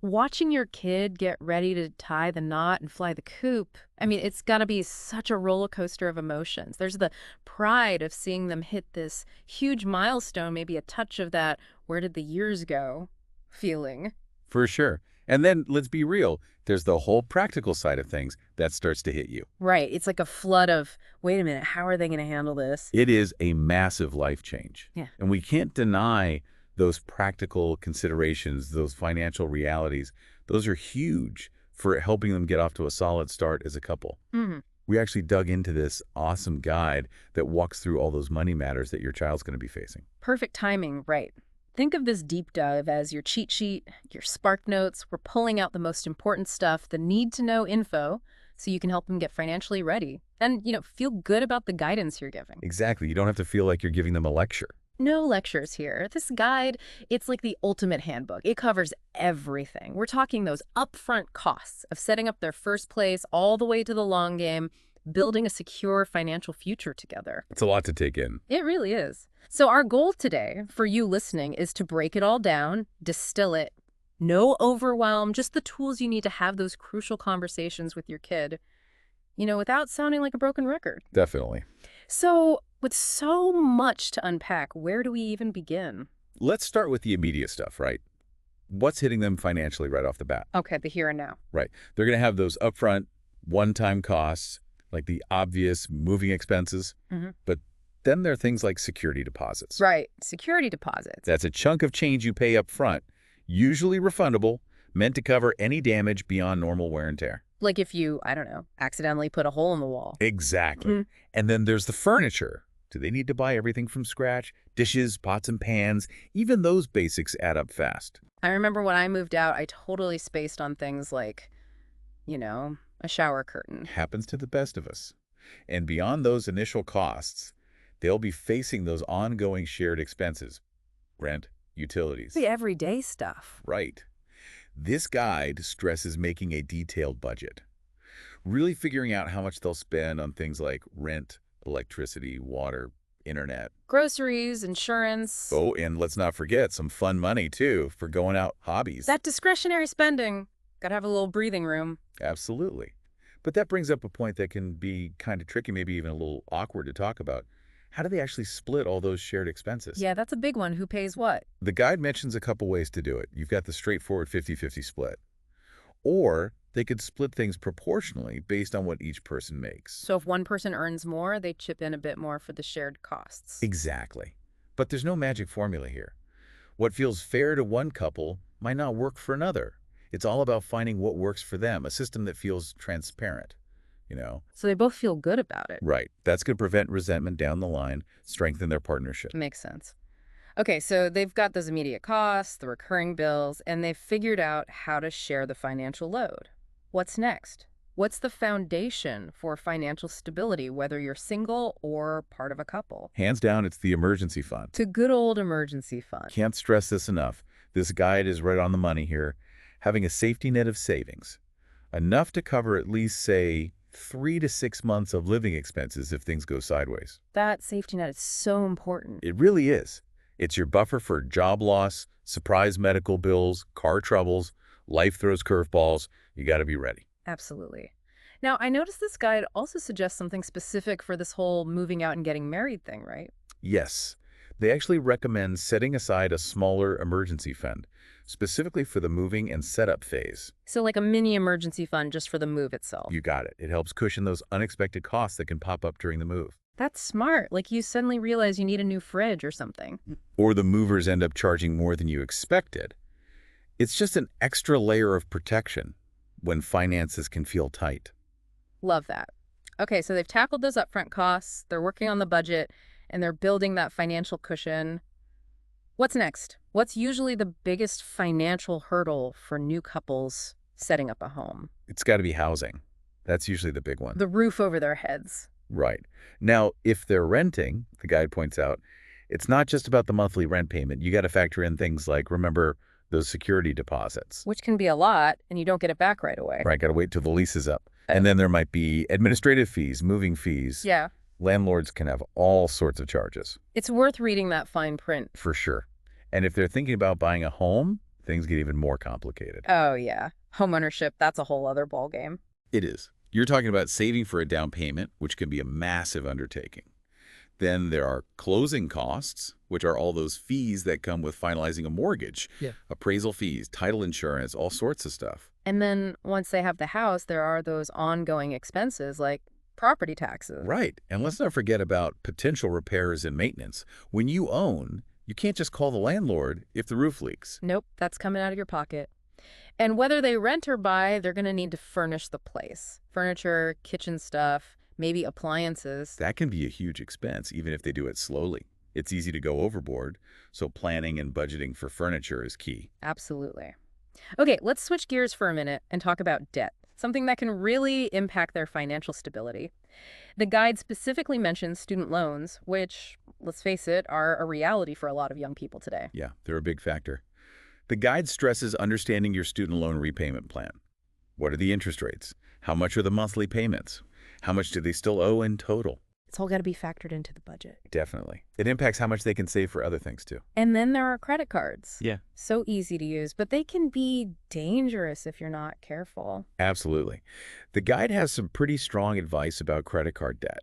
Watching your kid get ready to tie the knot and fly the coop, I mean, it's got to be such a roller coaster of emotions. There's the pride of seeing them hit this huge milestone, maybe a touch of that, where did the years go feeling. For sure. And then let's be real, there's the whole practical side of things that starts to hit you. Right. It's like a flood of, wait a minute, how are they going to handle this? It is a massive life change. Yeah. And we can't deny those practical considerations, those financial realities. Those are huge for helping them get off to a solid start as a couple. Hmm. We actually dug into this awesome guide that walks through all those money matters that your child's going to be facing. Perfect timing, right. Think of this deep dive as your cheat sheet, your spark notes. We're pulling out the most important stuff, the need-to-know info, so you can help them get financially ready and, feel good about the guidance you're giving. Exactly. You don't have to feel like you're giving them a lecture. No lectures here. This guide, it's like the ultimate handbook. It covers everything. We're talking those upfront costs of setting up their first place all the way to the long game, building a secure financial future together. It's a lot to take in. It really is. So our goal today for you listening is to break it all down, distill it, no overwhelm, just the tools you need to have those crucial conversations with your kid, without sounding like a broken record. Definitely. So with so much to unpack, where do we even begin? Let's start with the immediate stuff, right? What's hitting them financially right off the bat? Okay, the here and now. Right. They're going to have those upfront one-time costs, like the obvious moving expenses. Hmm. But then there are things like security deposits. Right, security deposits. That's a chunk of change you pay up front, usually refundable, meant to cover any damage beyond normal wear and tear. Like if you, I don't know, accidentally put a hole in the wall. Exactly. Mhm. And then there's the furniture. Do they need to buy everything from scratch? Dishes, pots and pans, even those basics add up fast. I remember when I moved out, I totally spaced on things like, a shower curtain. Happens to the best of us. And beyond those initial costs, they'll be facing those ongoing shared expenses. Rent, utilities. The everyday stuff. Right. This guide stresses making a detailed budget. Really figuring out how much they'll spend on things like rent, electricity, water, internet. Groceries, insurance. Oh, and let's not forget some fun money, too, for going out hobbies. That discretionary spending. Gotta have a little breathing room. Absolutely. But that brings up a point that can be kind of tricky, maybe even a little awkward to talk about. How do they actually split all those shared expenses? Yeah, that's a big one. Who pays what? The guide mentions a couple ways to do it. You've got the straightforward 50-50 split. Or they could split things proportionally based on what each person makes. So if one person earns more, they chip in a bit more for the shared costs. Exactly. But there's no magic formula here. What feels fair to one couple might not work for another. It's all about finding what works for them, a system that feels transparent, So they both feel good about it. Right. That's going to prevent resentment down the line, strengthen their partnership. Makes sense. Okay, so they've got those immediate costs, the recurring bills, and they've figured out how to share the financial load. What's next? What's the foundation for financial stability, whether you're single or part of a couple? Hands down, it's the emergency fund. It's a good old emergency fund. Can't stress this enough. This guide is right on the money here. Having a safety net of savings. Enough to cover at least, say, 3 to 6 months of living expenses if things go sideways. That safety net is so important. It really is. It's your buffer for job loss, surprise medical bills, car troubles, life throws curveballs. You got to be ready. Absolutely. Now, I noticed this guide also suggests something specific for this whole moving out and getting married thing, right? Yes. They actually recommend setting aside a smaller emergency fund, specifically for the moving and setup phase. So like a mini emergency fund just for the move itself. You got it. It helps cushion those unexpected costs that can pop up during the move. That's smart. Like you suddenly realize you need a new fridge or something. Or the movers end up charging more than you expected. It's just an extra layer of protection when finances can feel tight. Love that. Okay, so they've tackled those upfront costs, they're working on the budget, and they're building that financial cushion. What's next? What's usually the biggest financial hurdle for new couples setting up a home? It's got to be housing. That's usually the big one. The roof over their heads. Right. Now, if they're renting, the guide points out, it's not just about the monthly rent payment. You got to factor in things like, remember, those security deposits. Which can be a lot, and you don't get it back right away. Right, got to wait till the lease is up. And then there might be administrative fees, moving fees. Yeah. Landlords can have all sorts of charges. It's worth reading that fine print. For sure. And if they're thinking about buying a home, things get even more complicated. Oh, yeah. Homeownership, that's a whole other ballgame. It is. You're talking about saving for a down payment, which can be a massive undertaking. Then there are closing costs, which are all those fees that come with finalizing a mortgage, Yeah. appraisal fees, title insurance, all sorts of stuff. And then once they have the house, there are those ongoing expenses like property taxes. Right. And let's not forget about potential repairs and maintenance. When you own, you can't just call the landlord if the roof leaks. Nope, that's coming out of your pocket. And whether they rent or buy, they're going to need to furnish the place. Furniture, kitchen stuff, maybe appliances. That can be a huge expense, even if they do it slowly. It's easy to go overboard, so planning and budgeting for furniture is key. Absolutely. Okay, let's switch gears for a minute and talk about debt, something that can really impact their financial stability. The guide specifically mentions student loans, which, let's face it, are a reality for a lot of young people today. Yeah, they're a big factor. The guide stresses understanding your student loan repayment plan. What are the interest rates? How much are the monthly payments? How much do they still owe in total? It's all got to be factored into the budget. Definitely. It impacts how much they can save for other things, too. And then there are credit cards. Yeah. So easy to use, but they can be dangerous if you're not careful. Absolutely. The guide has some pretty strong advice about credit card debt.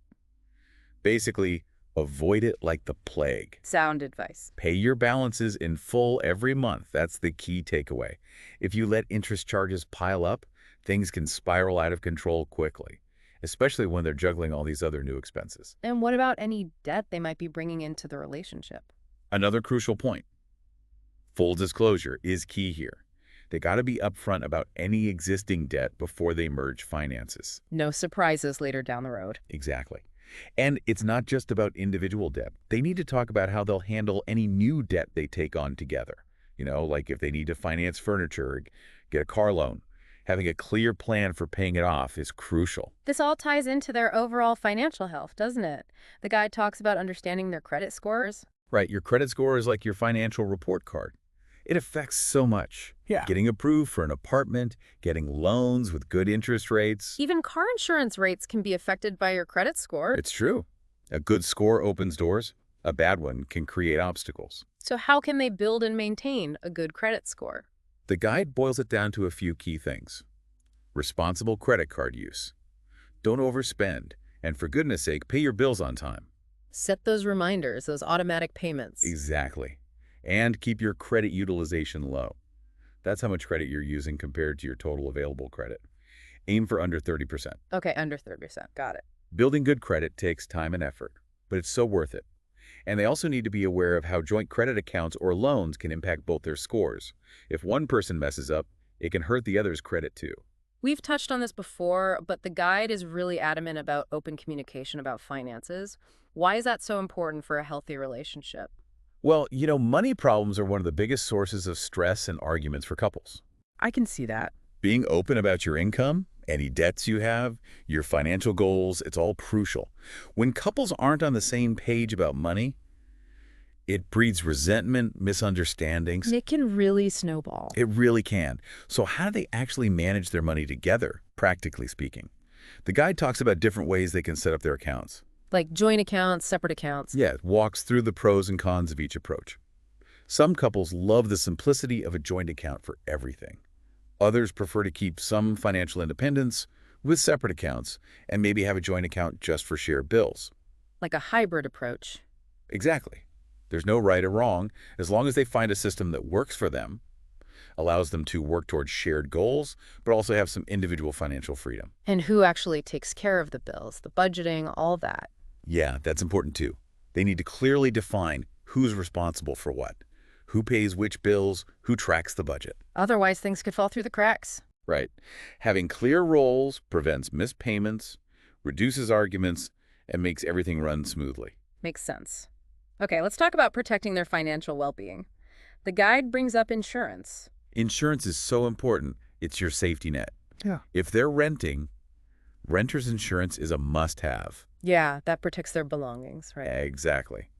Basically, avoid it like the plague. Sound advice. Pay your balances in full every month. That's the key takeaway. If you let interest charges pile up, things can spiral out of control quickly, especially when they're juggling all these other new expenses. And what about any debt they might be bringing into the relationship? Another crucial point. Full disclosure is key here. They got to be upfront about any existing debt before they merge finances. No surprises later down the road. Exactly. And it's not just about individual debt. They need to talk about how they'll handle any new debt they take on together. Like if they need to finance furniture or get a car loan. Having a clear plan for paying it off is crucial. This all ties into their overall financial health, doesn't it? The guide talks about understanding their credit scores. Right, your credit score is like your financial report card. It affects so much. Yeah. Getting approved for an apartment, getting loans with good interest rates. Even car insurance rates can be affected by your credit score. It's true. A good score opens doors. A bad one can create obstacles. So how can they build and maintain a good credit score? The guide boils it down to a few key things. Responsible credit card use. Don't overspend. And for goodness sake, pay your bills on time. Set those reminders, those automatic payments. Exactly. And keep your credit utilization low. That's how much credit you're using compared to your total available credit. Aim for under 30%. Okay, under 30%. Got it. Building good credit takes time and effort, but it's so worth it. And they also need to be aware of how joint credit accounts or loans can impact both their scores. If one person messes up, it can hurt the other's credit too. We've touched on this before, but the guide is really adamant about open communication about finances. Why is that so important for a healthy relationship? Well, money problems are one of the biggest sources of stress and arguments for couples. I can see that. Being open about your income, any debts you have, your financial goals, it's all crucial. When couples aren't on the same page about money, it breeds resentment, misunderstandings. It can really snowball. It really can. So how do they actually manage their money together, practically speaking? The guide talks about different ways they can set up their accounts. Like joint accounts, separate accounts. Yeah, it walks through the pros and cons of each approach. Some couples love the simplicity of a joint account for everything. Others prefer to keep some financial independence with separate accounts and maybe have a joint account just for shared bills. Like a hybrid approach. Exactly. There's no right or wrong as long as they find a system that works for them, allows them to work towards shared goals, but also have some individual financial freedom. And who actually takes care of the bills, the budgeting, all that. Yeah, that's important too. They need to clearly define who's responsible for what, who pays which bills, who tracks the budget. Otherwise, things could fall through the cracks. Right. Having clear roles prevents missed payments, reduces arguments, and makes everything run smoothly. Makes sense. Okay, let's talk about protecting their financial well-being. The guide brings up insurance. Insurance is so important, it's your safety net. Yeah. If they're renting, renter's insurance is a must-have. Yeah, that protects their belongings, right? Exactly.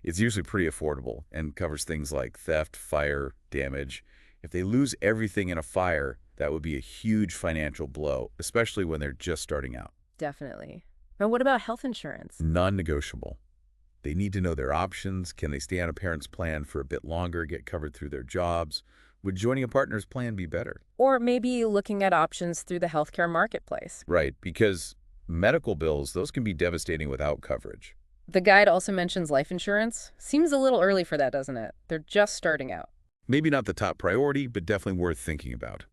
It's usually pretty affordable and covers things like theft, fire, damage. If they lose everything in a fire, that would be a huge financial blow, especially when they're just starting out. Definitely. And what about health insurance? Non-negotiable. They need to know their options. Can they stay on a parent's plan for a bit longer, get covered through their jobs? Would joining a partner's plan be better? Or maybe looking at options through the healthcare marketplace. Right, because medical bills, those can be devastating without coverage. The guide also mentions life insurance. Seems a little early for that, doesn't it? They're just starting out. Maybe not the top priority, but definitely worth thinking about,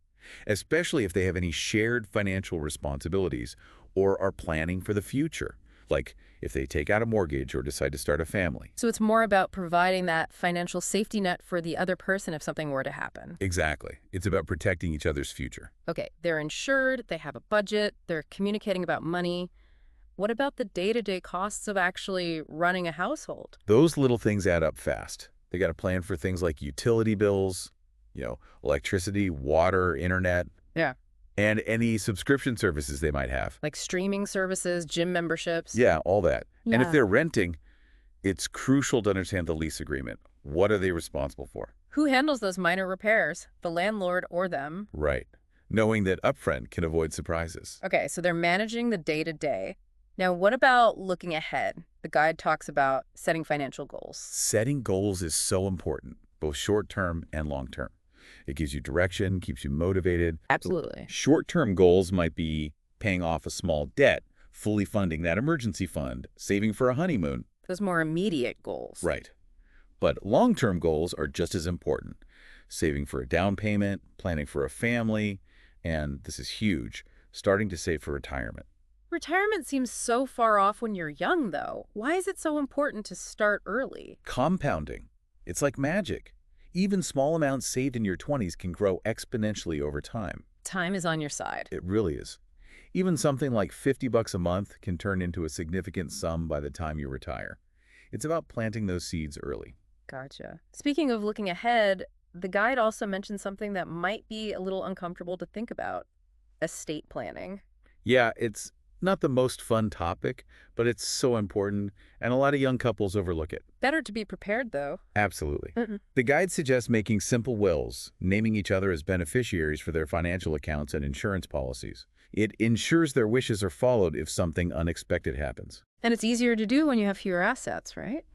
especially if they have any shared financial responsibilities or are planning for the future, like if they take out a mortgage or decide to start a family. So it's more about providing that financial safety net for the other person if something were to happen. Exactly. It's about protecting each other's future. Okay, they're insured, they have a budget, they're communicating about money. What about the day-to-day costs of actually running a household? Those little things add up fast. They got to plan for things like utility bills, electricity, water, internet, Yeah. and any subscription services they might have. Like streaming services, gym memberships. Yeah, all that. And if Yeah. they're renting, it's crucial to understand the lease agreement. What are they responsible for? Who handles those minor repairs? The landlord or them? Right. Knowing that upfront can avoid surprises. Okay, so they're managing the day-to-day. Now, what about looking ahead? The guide talks about setting financial goals. Setting goals is so important, both short-term and long-term. It gives you direction, keeps you motivated. Absolutely. Short-term goals might be paying off a small debt, fully funding that emergency fund, saving for a honeymoon. Those more immediate goals. Right. But long-term goals are just as important. Saving for a down payment, planning for a family, and this is huge, starting to save for retirement. Retirement seems so far off when you're young, though. Why is it so important to start early? Compounding. It's like magic. Even small amounts saved in your 20s can grow exponentially over time. Time is on your side. It really is. Even something like $50 a month can turn into a significant sum by the time you retire. It's about planting those seeds early. Gotcha. Speaking of looking ahead, the guide also mentioned something that might be a little uncomfortable to think about: estate planning. Yeah, it's not the most fun topic, but it's so important, and a lot of young couples overlook it. Better to be prepared, though. Absolutely. Mm-mm. The guide suggests making simple wills, naming each other as beneficiaries for their financial accounts and insurance policies. It ensures their wishes are followed if something unexpected happens. And it's easier to do when you have fewer assets, right?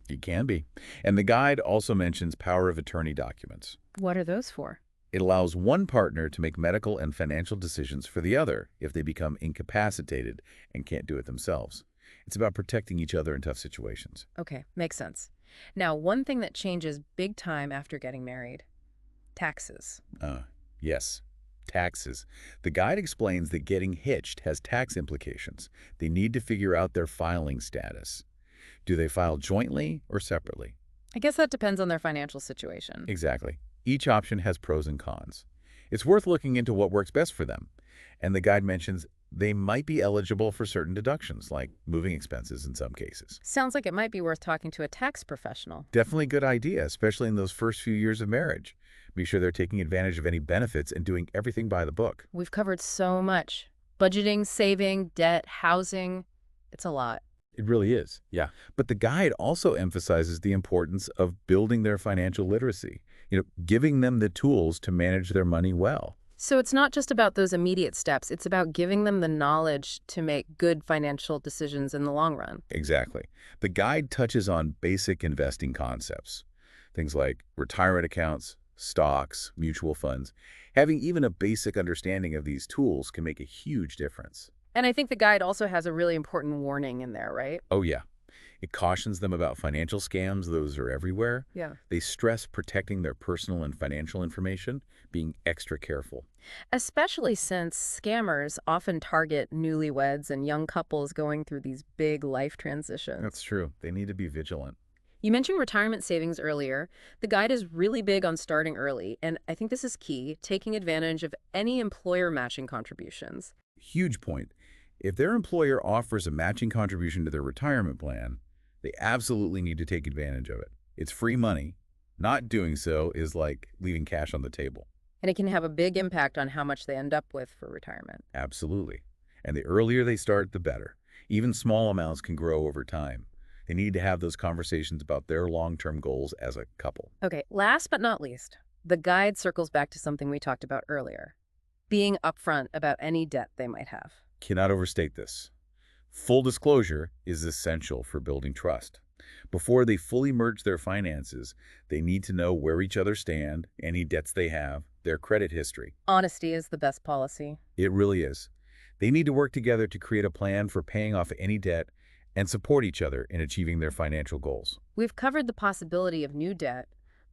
It can be. And the guide also mentions power of attorney documents. What are those for? It allows one partner to make medical and financial decisions for the other if they become incapacitated and can't do it themselves. It's about protecting each other in tough situations. Okay, makes sense. Now, one thing that changes big time after getting married: taxes. Yes, taxes. The guide explains that getting hitched has tax implications. They need to figure out their filing status. Do they file jointly or separately? I guess that depends on their financial situation. Exactly. Each option has pros and cons. It's worth looking into what works best for them. And the guide mentions they might be eligible for certain deductions, like moving expenses in some cases. Sounds like it might be worth talking to a tax professional. Definitely a good idea, especially in those first few years of marriage. Be sure they're taking advantage of any benefits and doing everything by the book. We've covered so much: budgeting, saving, debt, housing. It's a lot. It really is, yeah. But the guide also emphasizes the importance of building their financial literacy, giving them the tools to manage their money well. So it's not just about those immediate steps. It's about giving them the knowledge to make good financial decisions in the long run. Exactly. The guide touches on basic investing concepts, things like retirement accounts, stocks, mutual funds. Having even a basic understanding of these tools can make a huge difference. And I think the guide also has a really important warning in there, right? Oh, yeah. It cautions them about financial scams. Those are everywhere. Yeah. They stress protecting their personal and financial information, being extra careful. Especially since scammers often target newlyweds and young couples going through these big life transitions. That's true. They need to be vigilant. You mentioned retirement savings earlier. The guide is really big on starting early, and I think this is key: taking advantage of any employer matching contributions. Huge point. If their employer offers a matching contribution to their retirement plan, they absolutely need to take advantage of it. It's free money. Not doing so is like leaving cash on the table. And it can have a big impact on how much they end up with for retirement. Absolutely. And the earlier they start, the better. Even small amounts can grow over time. They need to have those conversations about their long-term goals as a couple. Okay, last but not least, the guide circles back to something we talked about earlier: being upfront about any debt they might have. Cannot overstate this. Full disclosure is essential for building trust. Before they fully merge their finances, they need to know where each other stand, any debts they have, their credit history. Honesty is the best policy. It really is. They need to work together to create a plan for paying off any debt and support each other in achieving their financial goals. We've covered the possibility of new debt,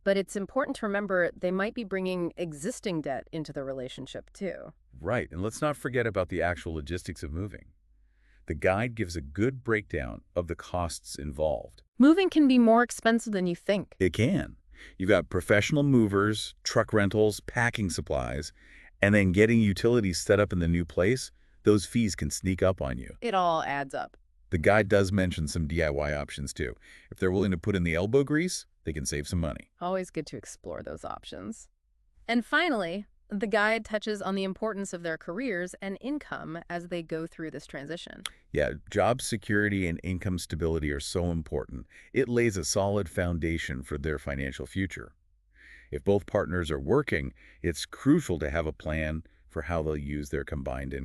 but it's important to remember they might be bringing existing debt into the relationship too. Right, and let's not forget about the actual logistics of moving. The guide gives a good breakdown of the costs involved. Moving can be more expensive than you think. It can. You've got professional movers, truck rentals, packing supplies, and then getting utilities set up in the new place. Those fees can sneak up on you. It all adds up. The guide does mention some DIY options too. If they're willing to put in the elbow grease, they can save some money. Always good to explore those options. And finally, the guide touches on the importance of their careers and income as they go through this transition. Yeah, job security and income stability are so important. It lays a solid foundation for their financial future. If both partners are working, it's crucial to have a plan for how they'll use their combined income.